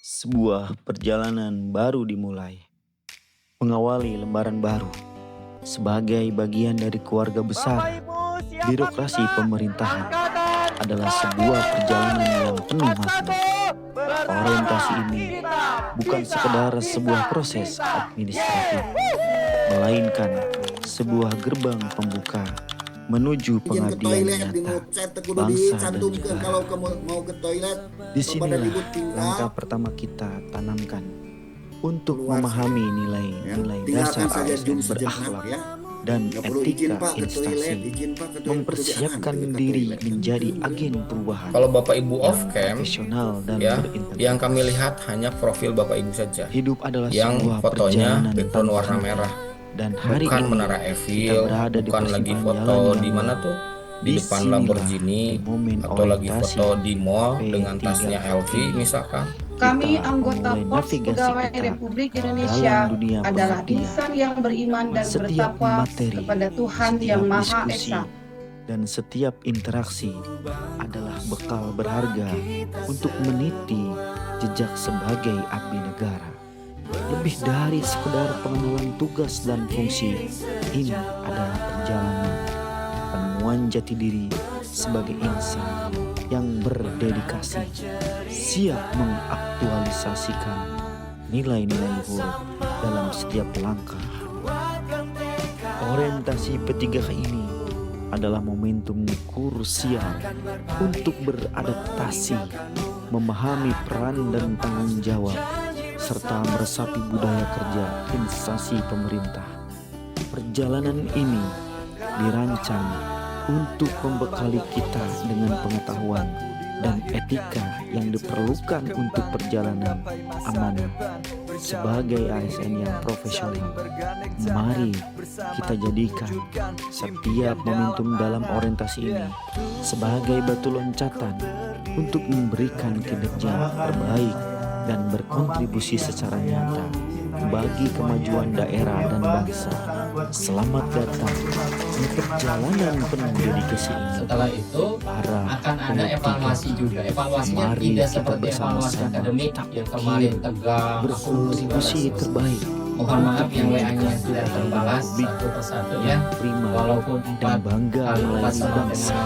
Sebuah perjalanan baru dimulai, mengawali lembaran baru. Sebagai bagian dari keluarga besar, birokrasi pemerintahan adalah sebuah perjalanan yang penuh makna. Orientasi ini bukan sekedar sebuah proses administratif, melainkan sebuah gerbang pembuka menuju pengabdian nyata bangsa dan negara. Kalau kamu mau ke toilet, Disinilah langkah pertama kita tanamkan untuk memahami nilai-nilai dasar ASN berakhlak dan etika instansi, mempersiapkan diri menjadi agen perubahan. Kalau Bapak Ibu off cam, profesional dan ya, berintegritas. yang kami lihat hanya profil Bapak Ibu saja. Hidup adalah Yang sebuah fotonya perjalanan background warna tanpa merah. dan hari Bukan ini Menara kita Eiffel, berada di bukan lagi persimpangan foto jalan di yang mana tuh? Di depan disinilah Lamborghini di momen atau lagi orientasi foto di mall dengan P3 tasnya LV misalkan. Kami Kita anggota memulai Pos navigasi Pegawai kita Republik dalam Indonesia dunia adalah pengabdian. insan yang beriman dan Setiap bertakwa materi, kepada Tuhan setiap yang Maha diskusi, Esa. dan setiap interaksi adalah bekal berharga untuk meniti jejak sebagai abdi negara. Lebih dari sekedar pengenalan tugas dan fungsi, ini adalah perjalanan penemuan jati diri sebagai insan yang berdedikasi, siap mengaktualisasikan nilai-nilai luhur dalam setiap langkah. Orientasi P3K ini adalah momentum krusial untuk beradaptasi, memahami peran dan tanggung jawab, serta meresapi budaya kerja instansi pemerintah. Perjalanan ini dirancang untuk membekali kita dengan pengetahuan dan etika yang diperlukan untuk perjalanan amanah sebagai ASN yang profesional. Mari kita jadikan setiap momentum dalam orientasi ini sebagai batu loncatan untuk memberikan kinerja terbaik dan berkontribusi secara nyata bagi kemajuan daerah dan bangsa. Selamat datang di perjalanan penuh dedikasi ini. Setelah itu akan ada evaluasi juga. Evaluasinya Mari tidak kita seperti evaluasi bersama-sama akademik yang kemarin tegang, berkontribusi terbaik. Mohon maaf yang WA-nya tidak terbalas satu persatu ya. Prima Walaupun dan bangga melayani bangsa.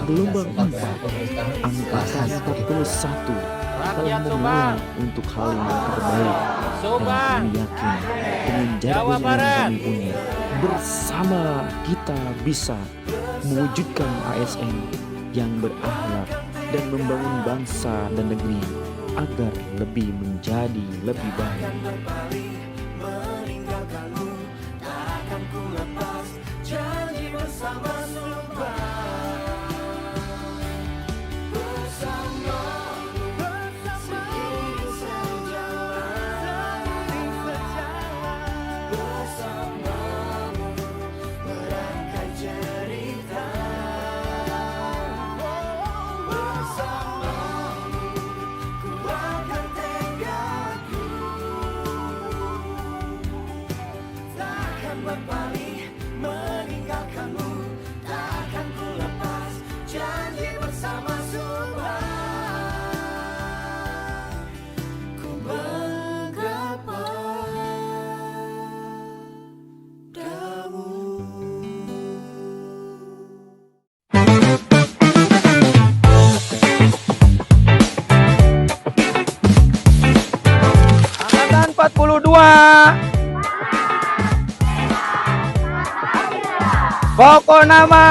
Gelombang 4, angkatan 41 telah memulai untuk hal yang terbaik, dan kami yakin dengan jargon yang kami punya, bersama kita bisa mewujudkan ASN yang berakhlak dan membangun bangsa dan negeri agar lebih menjadi lebih baik. Angkatan 42. Pokok nama.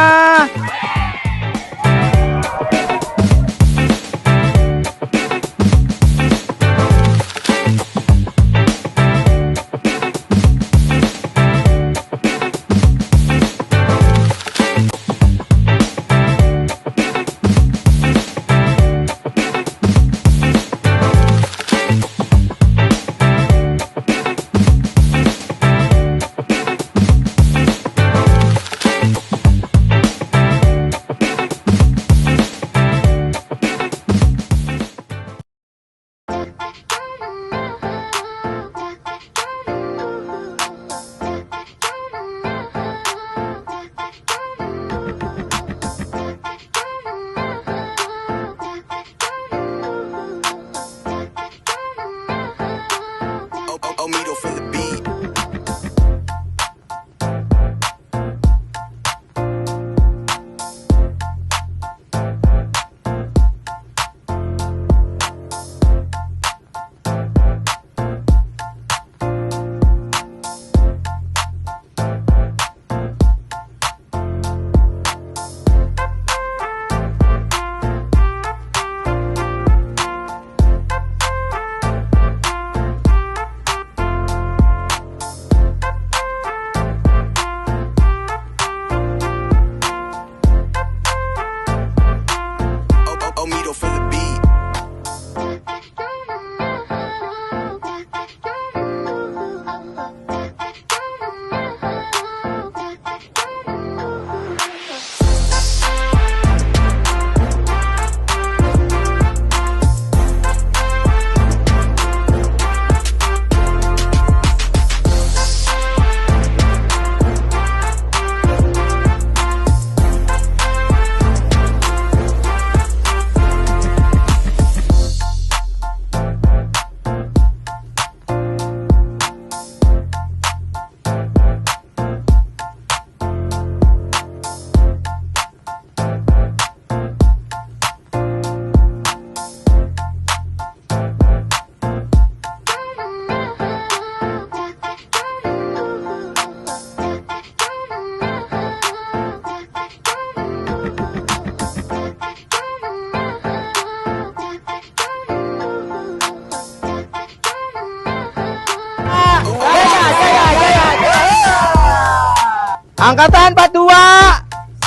Angkatan 42,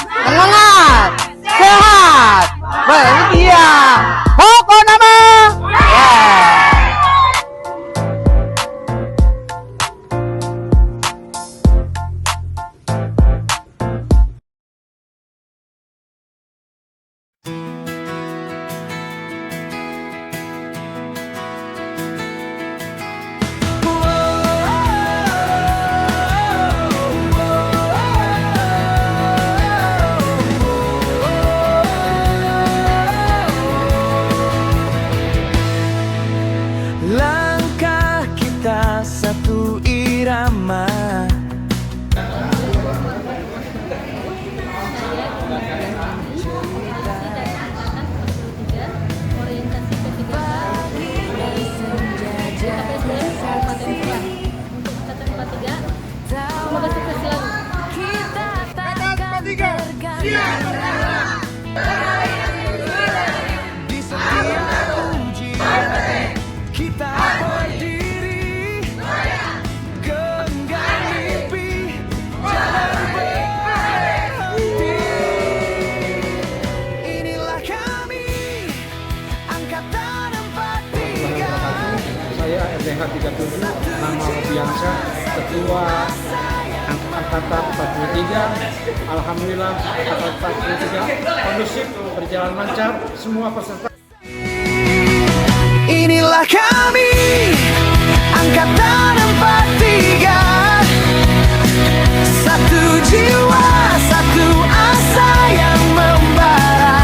semangat, sehat, bahagia. Pokok nama. Langkah kita satu irama. Orientasi P3K Kabupaten Subang. Angkatan 43. Semoga sukses selalu. Di setiap ujian kita berdiri, genggam mimpi, jangan berhenti. Inilah kami, Angkatan 43. Saya RDH 37, nama Robiansyah, Ketua Angkatan 43. Alhamdulillah Angkatan 43 kondusif, berjalan lancar, semua peserta. Inilah kami, Angkatan 43. Satu jiwa, satu asa yang membara.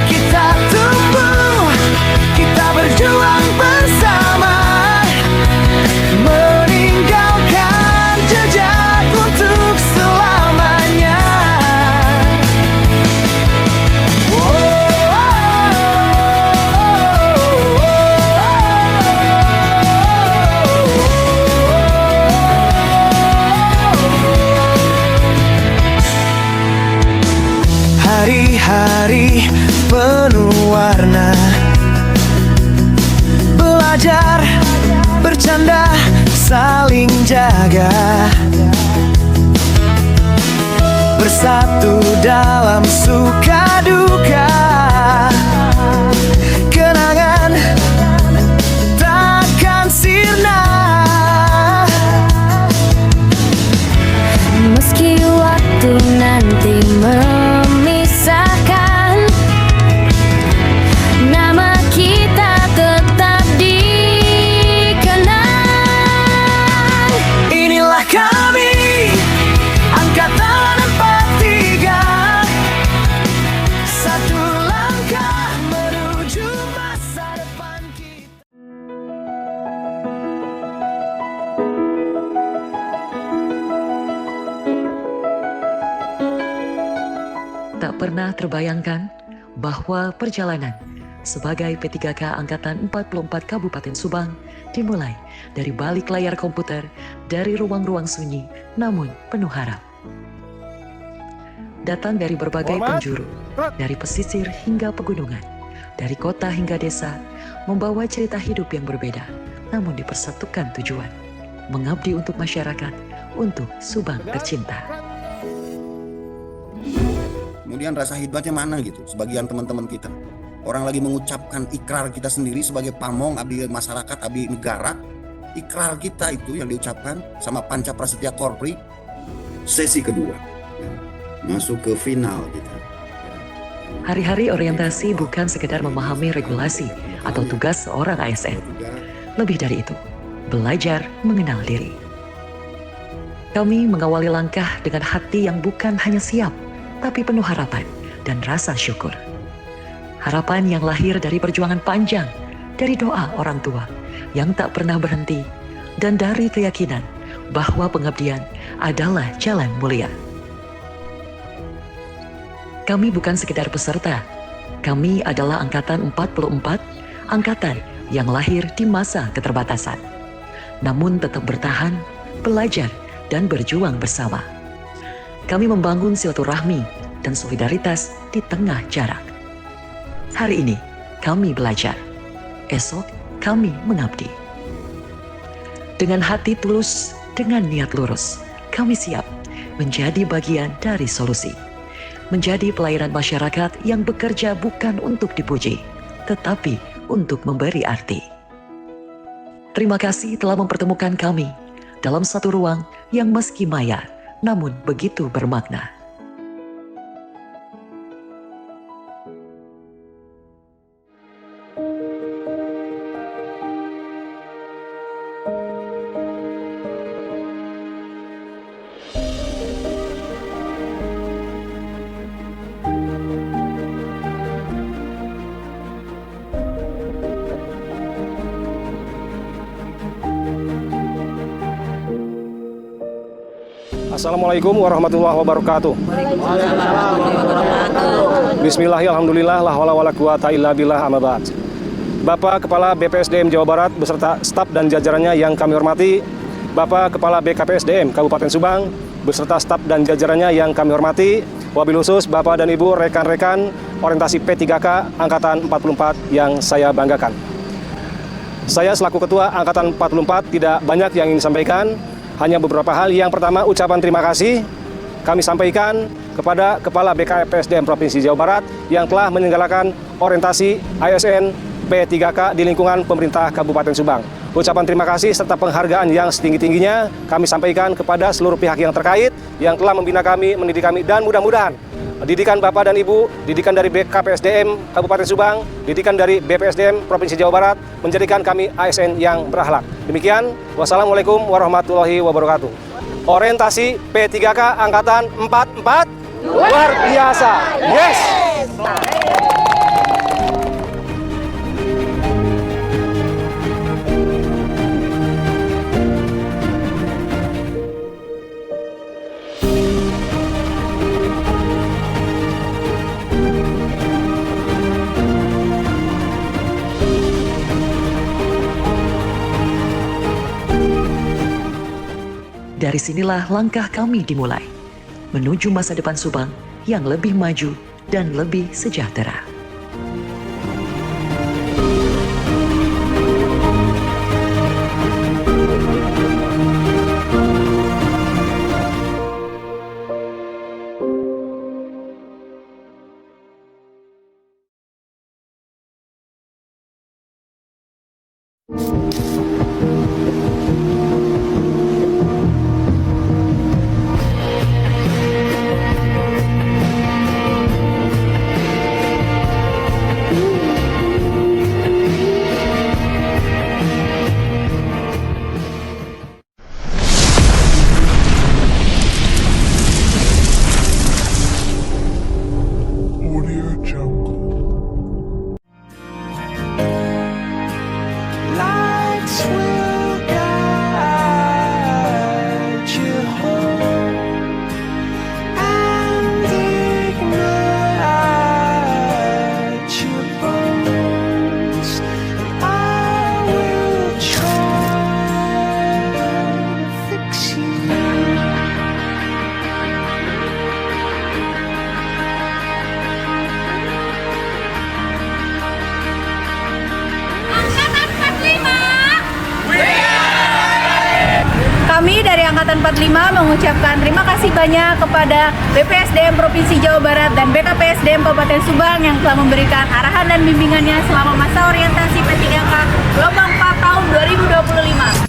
Kita tumbuh, kita berjuang bersama, meninggalkan jejak untuk selamanya. Hari-hari penuh warna, belajar, bercanda, saling jaga, bersatu dalam suka duka. Kenangan takkan sirna. Meski waktu nanti memisahkan, nama kita tetap dikenang. Inilah kami, Angkatan 43. Satu langkah menuju masa depan kita. Tak pernah terbayangkan bahwa perjalanan sebagai P3K Angkatan 44 Kabupaten Subang dimulai dari balik layar komputer, dari ruang-ruang sunyi, namun penuh harap. Datang dari berbagai penjuru, dari pesisir hingga pegunungan, dari kota hingga desa, membawa cerita hidup yang berbeda, namun dipersatukan tujuan, mengabdi untuk masyarakat, untuk Subang tercinta. Kemudian rasa hebatnya mana gitu, sebagian teman-teman kita. Orang lagi mengucapkan ikrar kita sendiri sebagai pamong, abdi masyarakat, abdi negara. Ikrar kita itu yang diucapkan sama Panca Prasetya Korpri. Sesi kedua, masuk ke final kita. Hari-hari orientasi bukan sekedar memahami regulasi atau tugas seorang ASN. Lebih dari itu, belajar mengenal diri. Kami mengawali langkah dengan hati yang bukan hanya siap, tapi penuh harapan dan rasa syukur. Harapan yang lahir dari perjuangan panjang, dari doa orang tua yang tak pernah berhenti, dan dari keyakinan bahwa pengabdian adalah jalan mulia. Kami bukan sekedar peserta, kami adalah Angkatan 44, angkatan yang lahir di masa keterbatasan. Namun tetap bertahan, belajar, dan berjuang bersama. Kami membangun silaturahmi dan solidaritas di tengah jarak. Hari ini kami belajar, esok kami mengabdi. Dengan hati tulus, dengan niat lurus, kami siap menjadi bagian dari solusi. Menjadi pelayanan masyarakat yang bekerja bukan untuk dipuji, tetapi untuk memberi arti. Terima kasih telah mempertemukan kami dalam satu ruang yang meski maya, namun begitu bermakna. Assalamualaikum warahmatullahi wabarakatuh. Bismillahirrahmanirrahim. Alhamdulillah, la haula wala quwata illa billah, amma ba'd. Bapak Kepala BPSDM Jawa Barat beserta staf dan jajarannya yang kami hormati, Bapak Kepala BKPSDM Kabupaten Subang beserta staf dan jajarannya yang kami hormati, wabil khusus Bapak dan Ibu rekan-rekan orientasi P3K Angkatan 44 yang saya banggakan. Saya selaku Ketua Angkatan 44 tidak banyak yang ingin disampaikan, hanya beberapa hal. Yang pertama, ucapan terima kasih kami sampaikan kepada Kepala BKPSDM Provinsi Jawa Barat yang telah menyelenggarakan orientasi ASN P3K di lingkungan pemerintah Kabupaten Subang. Ucapan terima kasih serta penghargaan yang setinggi-tingginya kami sampaikan kepada seluruh pihak yang terkait yang telah membina kami, mendidik kami, dan mudah-mudahan didikan Bapak dan Ibu, didikan dari BKPSDM Kabupaten Subang, didikan dari BPSDM Provinsi Jawa Barat menjadikan kami ASN yang berakhlak. Demikian, wassalamualaikum warahmatullahi wabarakatuh. Orientasi P3K Angkatan 44 luar biasa. Yes! Dari sinilah langkah kami dimulai, menuju masa depan Subang yang lebih maju dan lebih sejahtera. Kami dari Angkatan 45 mengucapkan terima kasih banyak kepada BPSDM Provinsi Jawa Barat dan BKPSDM Kabupaten Subang yang telah memberikan arahan dan bimbingannya selama masa orientasi P3K gelombang 4 tahun 2025.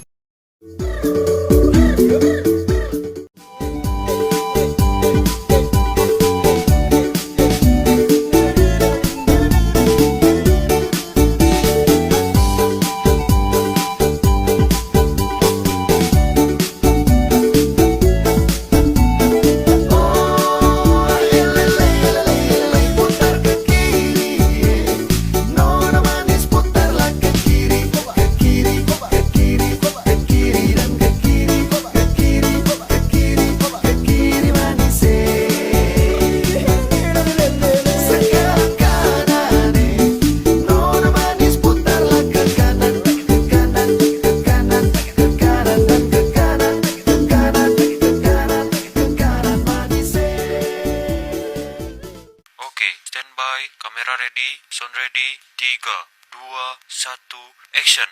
Kamera ready, sound ready, 3, 2, 1, action.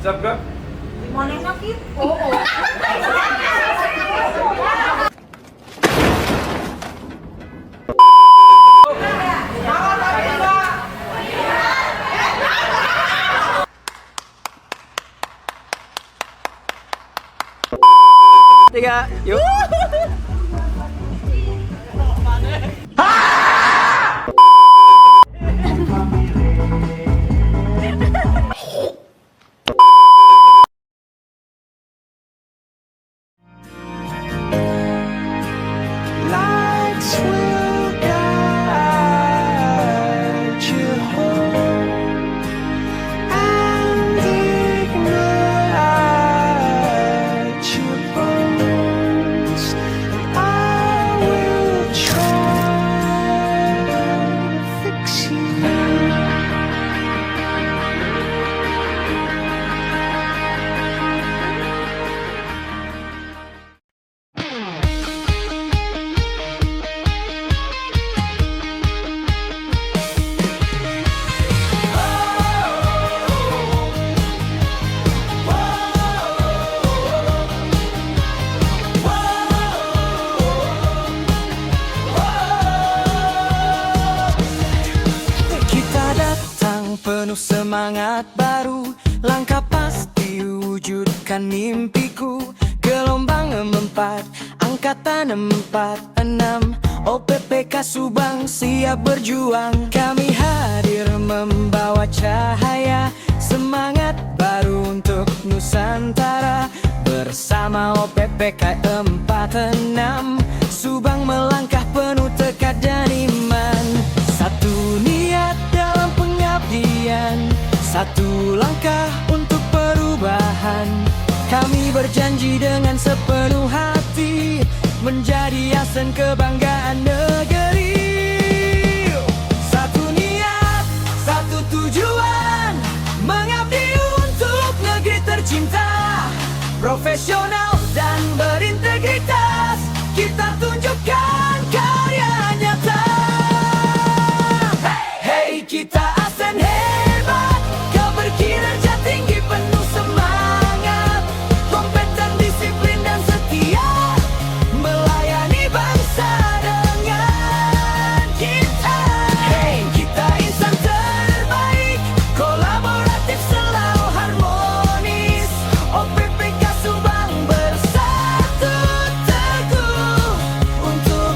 Siap, Kak? Monena gitu. Oh. Tiga, yuk. Penuh semangat baru, langkah pasti wujudkan mimpiku. Gelombang 4, angkatan 46, OPPK Subang siap berjuang. Kami hadir membawa cahaya, semangat baru untuk Nusantara. Bersama OPPK 46, Subang melangkah penuh tekad dan iman. Satu niat dalam pengabdian, satu langkah untuk perubahan. Kami berjanji dengan sepenuh hati menjadi asen kebanggaan negeri. Satu niat, satu tujuan, mengabdi untuk negeri tercinta. Profesional dan berintegritas, kita tunjukkan karya nyata. Hey, kita asen hebat, kau berkinerja tinggi penuh semangat, kompeten, disiplin dan setia, melayani bangsa dengan kita. Hey, kita insan terbaik, kolaboratif selalu harmonis. OPPK Subang bersatu teguh untuk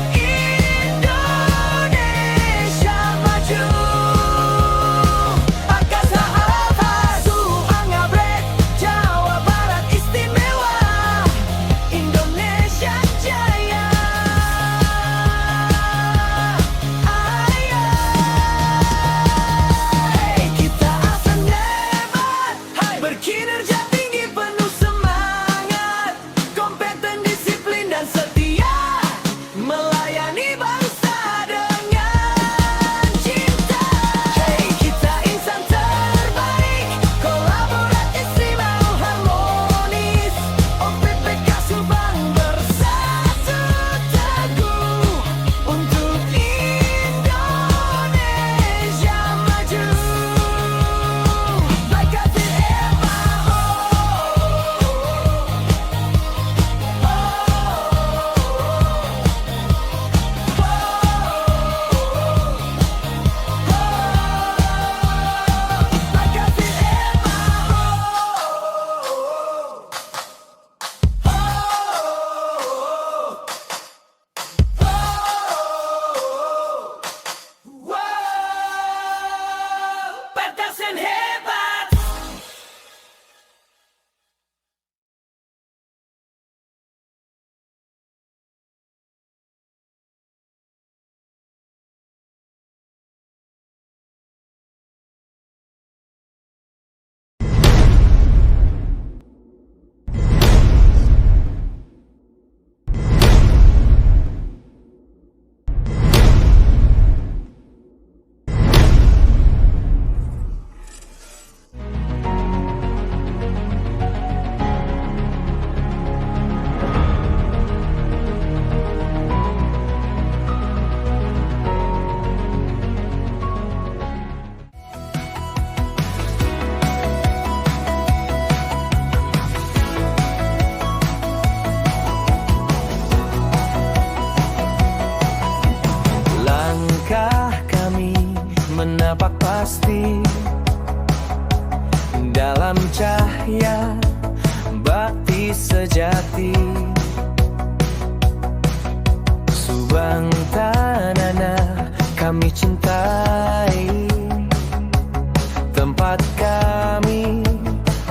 tempat kami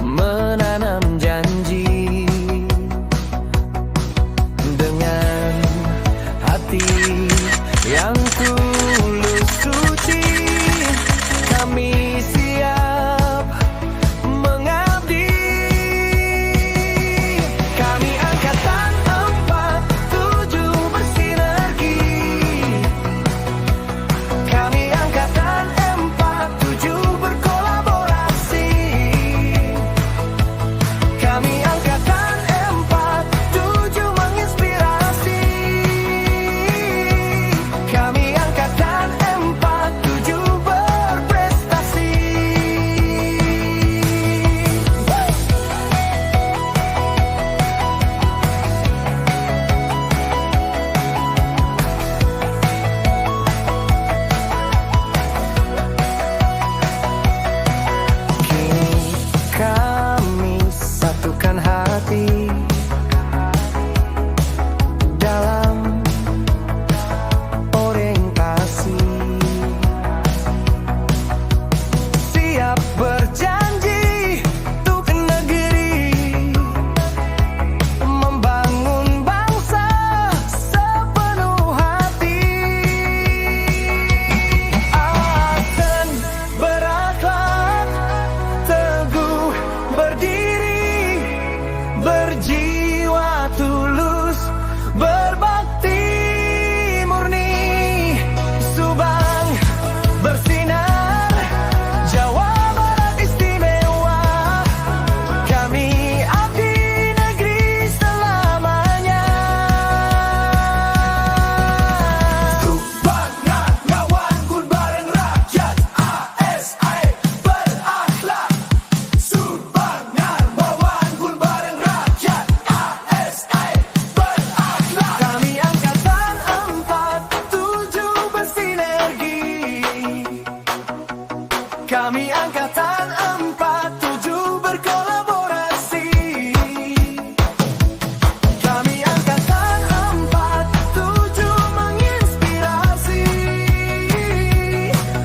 menanam janji dengan hati yang tulus suci. Kami siap mengabdi. Kami angkatan 47 bersinergi. Kami angkatan 47 berkolaborasi. Kami angkatan 47 menginspirasi. Kami angkatan 47 berprestasi. Kini kami satukan hati dalam orientasi, siap berjanji untuk negeri, membangun bangsa sepenuh hati. Akan berakhlak teguh berdiri, berjiwa tulus, berbakti murni. Subang bersinar, Jawa Barat istimewa. Kami abdi negeri selamanya. Subang ngelawan kun bareng rakyat, ASI berakhlak. Subang ngelawan kun bareng rakyat, ASI berakhlak. Kami angkatan 47 bersinergi. Kami angkatan 47 berkolaborasi. Kami angkatan 47 menginspirasi.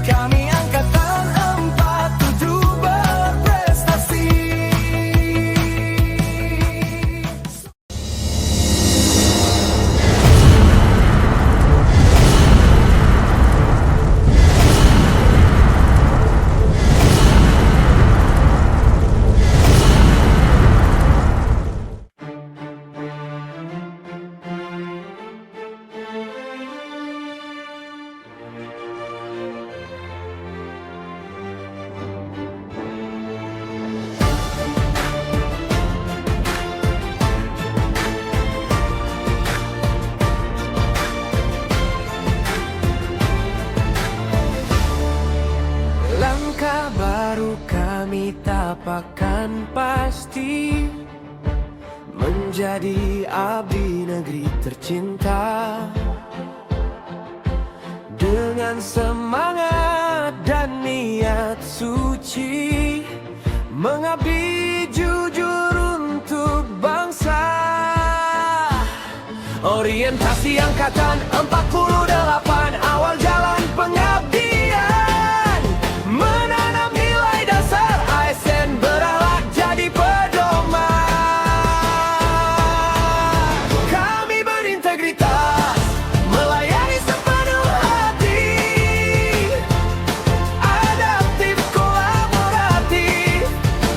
Kami angkatan 47 berprestasi. Langkah baru kami tapakan pasti, menjadi abdi negeri tercinta. Dengan semangat dan niat suci, mengabdi jujur untuk bangsa. Orientasi angkatan 48, awal jalan pengabdian, menanam nilai dasar ASN, berakhlak jadi pedoman. Kami berintegritas, melayani sepenuh hati, adaptif, kolaboratif,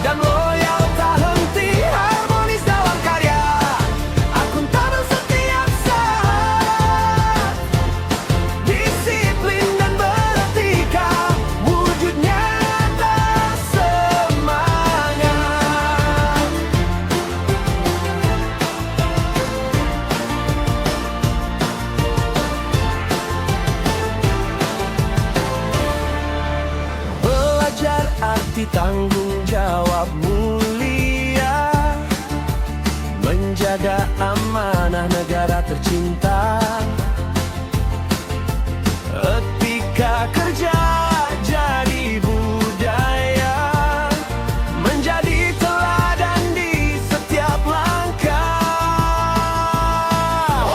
dan loyal tak henti, harmonis dalam karya, akuntabel setiap saat, disiplin dan beretika, wujud nyata semangat. Belajar arti tanggung jawab mulia, menjaga amanah negara tercinta, etika kerja jadi budaya, menjadi teladan di setiap langkah.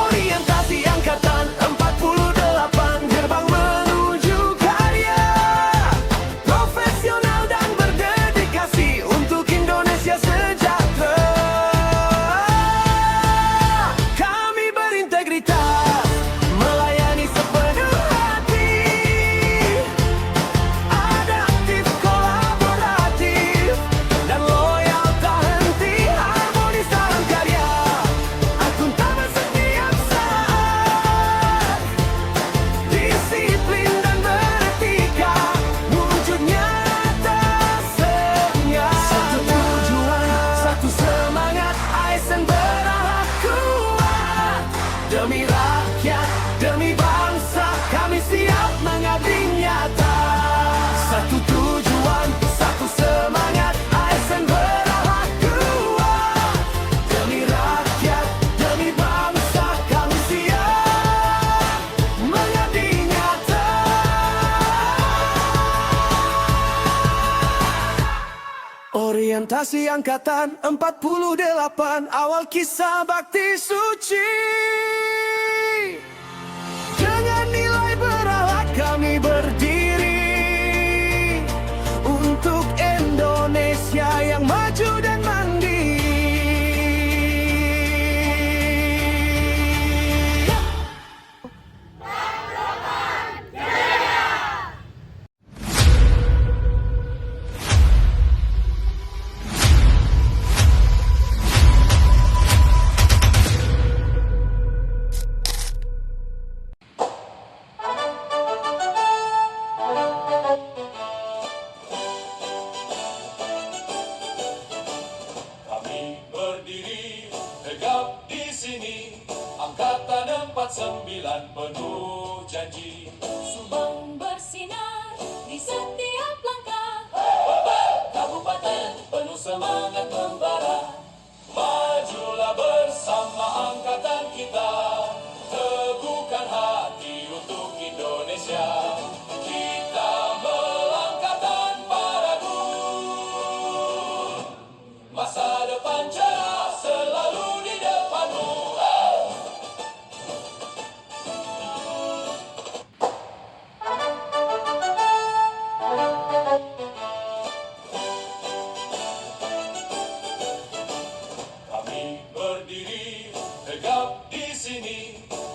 Orientasi angkatan 48, gerbang menuju karya, profesional dan Orientasi angkatan 48, awal kisah bakti suci. Dengan nilai berakhlak kami berdiri untuk Indonesia yang maju dan mandiri. Angkatan 49 penuh janji, Subang bersinar di setiap langkah. kabupaten penuh semangat membara. Majulah bersama angkatan kita, teguhkan hati untuk Indonesia. Kita melangkah tanpa ragu, masa depan cerah selalu di depanmu.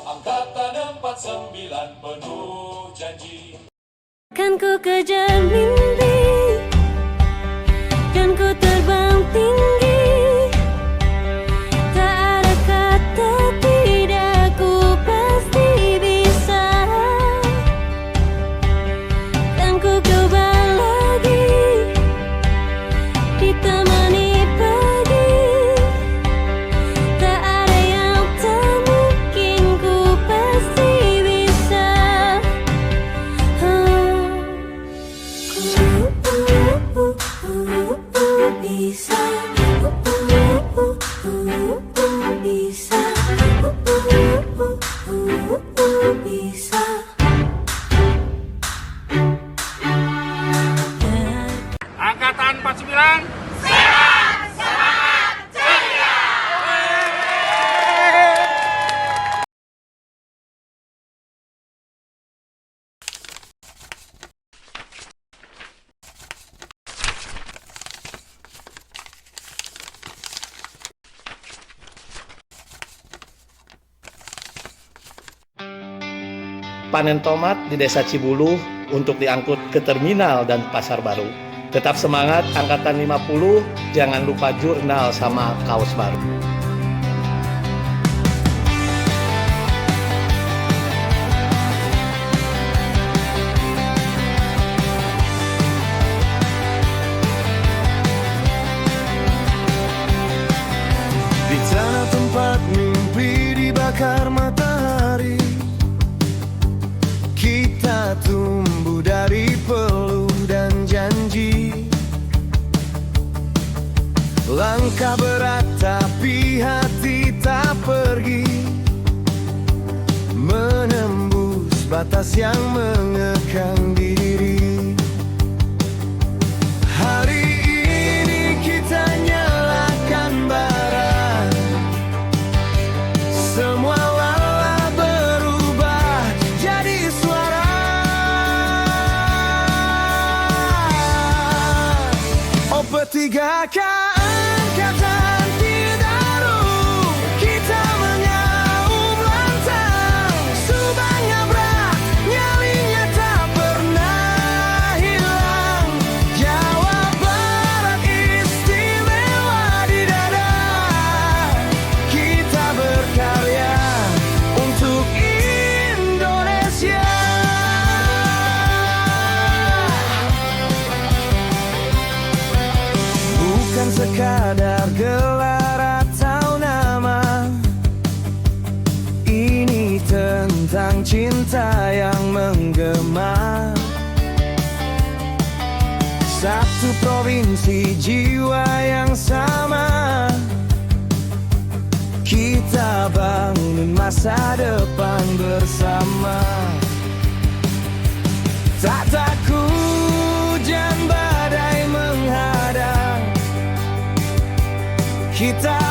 Angkatan 49 penuh janji. Kan ku kejar mimpi, kan ku terbang tinggi. Tak ada kata tidak, ku pasti bisa. Kan ku coba lagi, ditemani pagi. Tak ada yang tak mungkin, ku pasti bisa. Bisa, bisa, bisa. Angkatan 49 sehat, semangat, ceria. Panen tomat di Desa Cibuluh untuk diangkut ke terminal dan pasar baru. Tetap semangat angkatan 50, jangan lupa jurnal sama kaos baru. Di tanah tempat mimpi dibakar matahari, kita tumbuh dari peluh dan janji. Langkah berat tapi hati tak pergi, menembus batas yang mengekang diri. Hari ini kita nyalakan bara, semua lelah berubah jadi suara. OP3K angkatan Cidaru, kita mengaum lantang. Subang nabrak, nyalinya tak pernah hilang. Jawa Barat istimewa di dada, kita berkarya untuk Indonesia. Bukan sekadar gelar atau nama, ini tentang cinta yang menggema. Satu provinsi, jiwa yang sama, kita bangun masa depan bersama. Tak takut hujan badai menghadang, kita